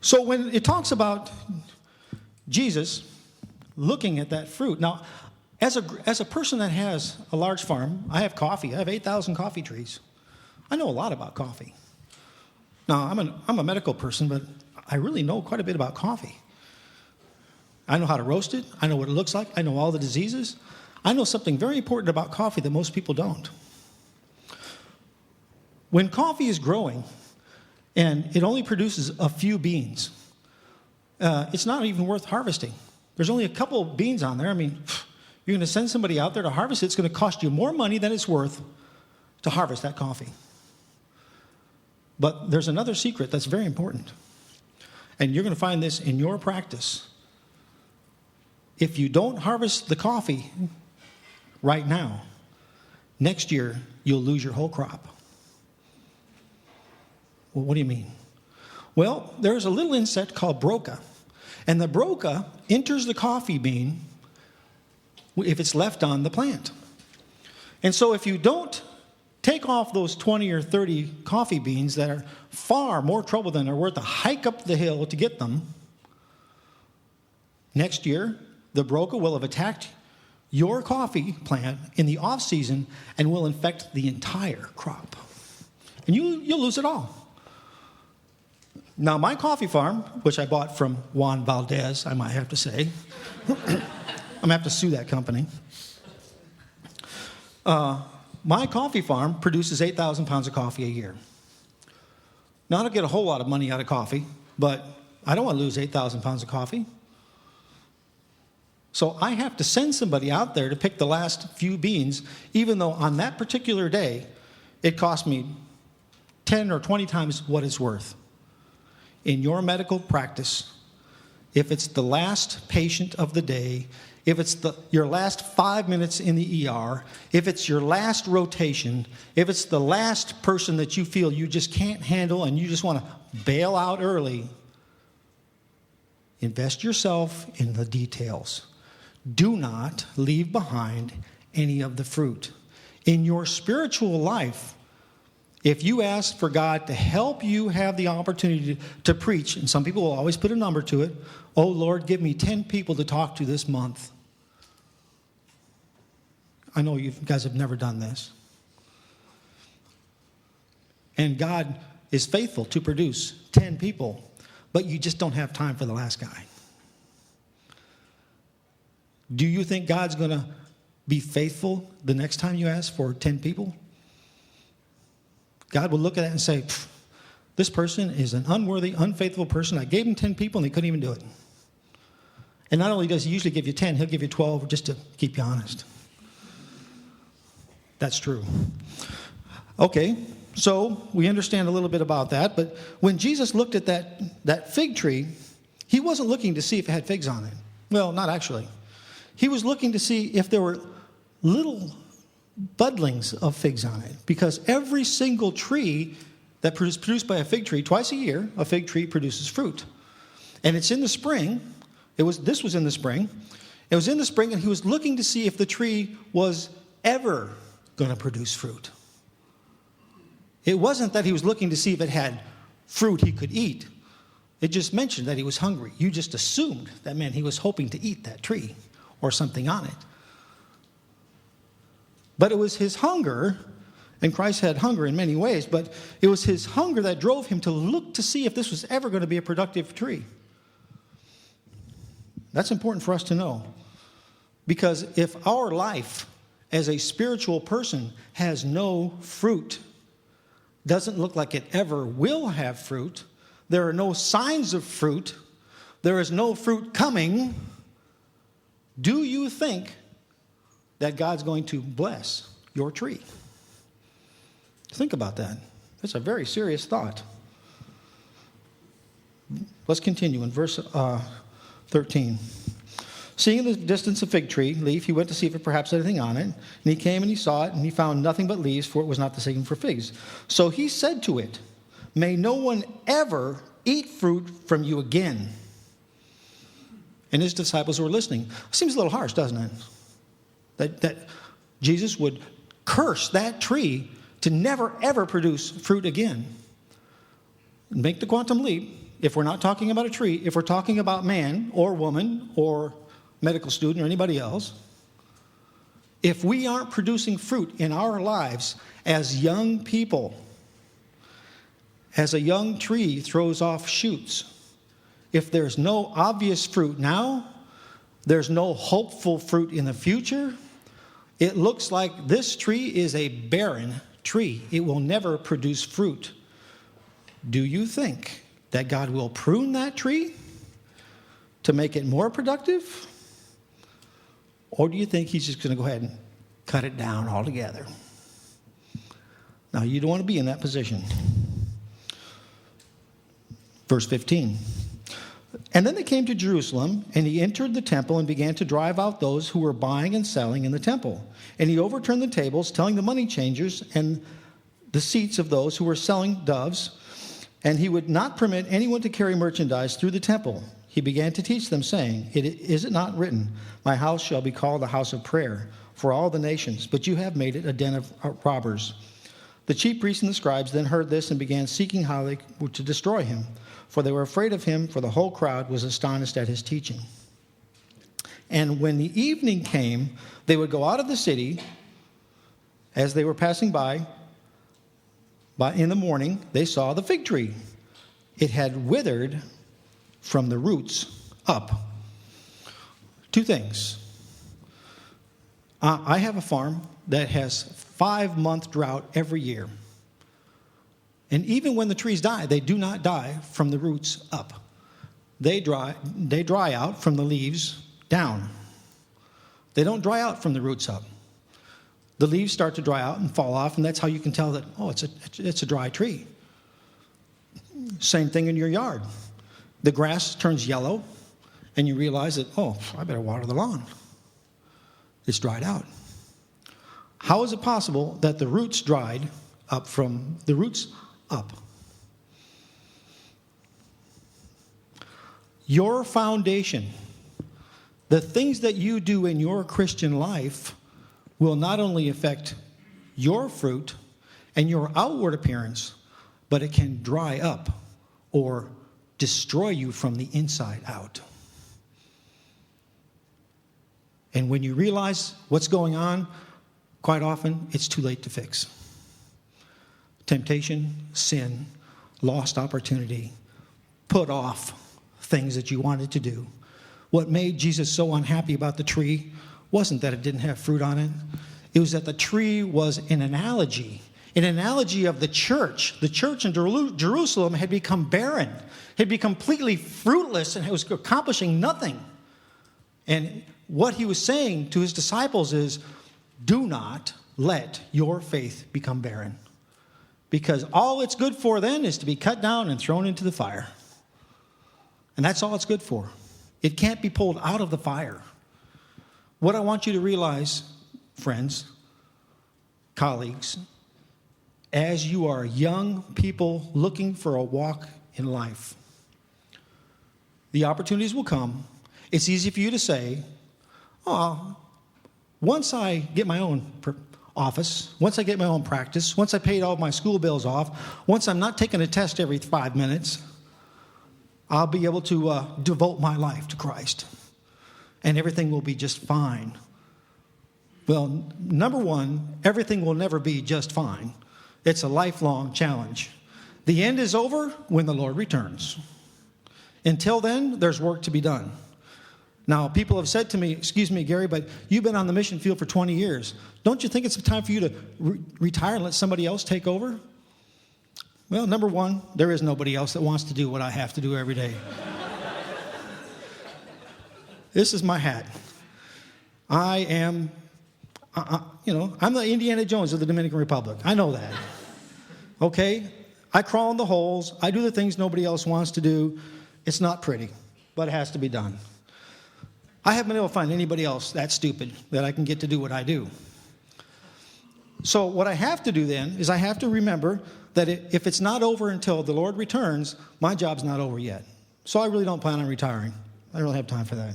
So when it talks about Jesus looking at that fruit, now, as a person that has a large farm, I have coffee. I have 8,000 coffee trees. I know a lot about coffee. Now, I'm a medical person, but I really know quite a bit about coffee. I know how to roast it. I know what it looks like. I know all the diseases. I know something very important about coffee that most people don't. When coffee is growing and it only produces a few beans, it's not even worth harvesting. There's only a couple of beans on there. I mean, you're going to send somebody out there to harvest it. It's going to cost you more money than it's worth to harvest that coffee. But there's another secret that's very important. And you're going to find this in your practice. If you don't harvest the coffee right now, next year you'll lose your whole crop. Well, what do you mean? Well, there's a little insect called broca. And the broca enters the coffee bean if it's left on the plant. And so if you don't take off those 20 or 30 coffee beans that are far more trouble than they're worth to hike up the hill to get them, next year the broca will have attacked your coffee plant in the off season and will infect the entire crop. And you'll lose it all. Now, my coffee farm, which I bought from Juan Valdez, I might have to say. I'm going to have to sue that company. My coffee farm produces 8,000 pounds of coffee a year. Now, I don't get a whole lot of money out of coffee, but I don't want to lose 8,000 pounds of coffee. So I have to send somebody out there to pick the last few beans, even though on that particular day, it cost me 10 or 20 times what it's worth. In your medical practice, if it's the last patient of the day, if it's your last 5 minutes in the ER, if it's your last rotation, if it's the last person that you feel you just can't handle and you just want to bail out early, invest yourself in the details. Do not leave behind any of the fruit. In your spiritual life, if you ask for God to help you have the opportunity to preach, and some people will always put a number to it, oh Lord, give me 10 people to talk to this month. I know you guys have never done this. And God is faithful to produce 10 people, but you just don't have time for the last guy. Do you think God's going to be faithful the next time you ask for 10 people? God will look at it and say, this person is an unworthy, unfaithful person. I gave him 10 people and they couldn't even do it. And not only does he usually give you 10, he'll give you 12 just to keep you honest. That's true. Okay, so we understand a little bit about that. But when Jesus looked at that fig tree, he wasn't looking to see if it had figs on it. Well, not actually. He was looking to see if there were little budlings of figs on it, because every single tree that is produced by a fig tree, twice a year, a fig tree produces fruit. And it's in the spring. This was in the spring. It was in the spring, and he was looking to see if the tree was ever going to produce fruit. It wasn't that he was looking to see if it had fruit he could eat. It just mentioned that he was hungry. You just assumed that meant he was hoping to eat that tree or something on it. But it was his hunger, and Christ had hunger in many ways, but it was his hunger that drove him to look to see if this was ever going to be a productive tree. That's important for us to know. Because if our life as a spiritual person has no fruit, doesn't look like it ever will have fruit, there are no signs of fruit, there is no fruit coming, do you think that God's going to bless your tree? Think about that. That's a very serious thought. Let's continue in verse 13. Seeing in the distance a fig tree leaf, he went to see if it perhaps had anything on it. And he came and he saw it, and he found nothing but leaves, for it was not the season for figs. So he said to it, may no one ever eat fruit from you again. And his disciples were listening. Seems a little harsh, doesn't it? That Jesus would curse that tree to never, ever produce fruit again. Make the quantum leap. if we're not talking about a tree, if we're talking about man or woman or medical student or anybody else, if we aren't producing fruit in our lives as young people, as a young tree throws off shoots, if there's no obvious fruit now, there's no hopeful fruit in the future, it looks like this tree is a barren tree. It will never produce fruit. Do you think that God will prune that tree to make it more productive? Or do you think he's just going to go ahead and cut it down altogether? Now, you don't want to be in that position. Verse 15. And then they came to Jerusalem, and he entered the temple and began to drive out those who were buying and selling in the temple. And he overturned the tables, telling the money changers and the seats of those who were selling doves, and he would not permit anyone to carry merchandise through the temple. He began to teach them, saying, Is it not written, my house shall be called a house of prayer for all the nations, but you have made it a den of robbers. The chief priests and the scribes then heard this and began seeking how they were to destroy him, for they were afraid of him, for the whole crowd was astonished at his teaching. And when the evening came, they would go out of the city. As they were passing by in the morning, they saw the fig tree. It had withered from the roots up. Two things. I have a farm that has 5-month drought every year. And even when the trees die, they do not die from the roots up. They dry out from the leaves down. They don't dry out from the roots up. The leaves start to dry out and fall off, and that's how you can tell that, it's a dry tree. Same thing in your yard. The grass turns yellow, and you realize that, I better water the lawn. It's dried out. How is it possible that the roots dried up from the roots up? Your foundation, the things that you do in your Christian life, will not only affect your fruit and your outward appearance, but it can dry up or destroy you from the inside out. And when you realize what's going on, quite often it's too late to fix. Temptation, sin, lost opportunity, put off things that you wanted to do. What made Jesus so unhappy about the tree wasn't that it didn't have fruit on it. It was that the tree was an analogy of the church. The church in Jerusalem had become barren, had become completely fruitless, and was accomplishing nothing. And what he was saying to his disciples is, do not let your faith become barren. Because all it's good for then is to be cut down and thrown into the fire. And that's all it's good for. It can't be pulled out of the fire. What I want you to realize, friends, colleagues, as you are young people looking for a walk in life, the opportunities will come. It's easy for you to say, once I get my own office, once I get my own practice, once I paid all my school bills off, once I'm not taking a test every 5 minutes, I'll be able to devote my life to Christ. And everything will be just fine. Well, number one, everything will never be just fine. It's a lifelong challenge. The end is over when the Lord returns. Until then, there's work to be done. Now, people have said to me, excuse me, Gary, but you've been on the mission field for 20 years. Don't you think it's time for you to retire and let somebody else take over? Well, number one, there is nobody else that wants to do what I have to do every day. This is my hat. I am, I'm the Indiana Jones of the Dominican Republic. I know that. Okay? I crawl in the holes. I do the things nobody else wants to do. It's not pretty, but it has to be done. I haven't been able to find anybody else that stupid that I can get to do what I do. So what I have to do then is I have to remember that if it's not over until the Lord returns, my job's not over yet. So I really don't plan on retiring. I don't really have time for that.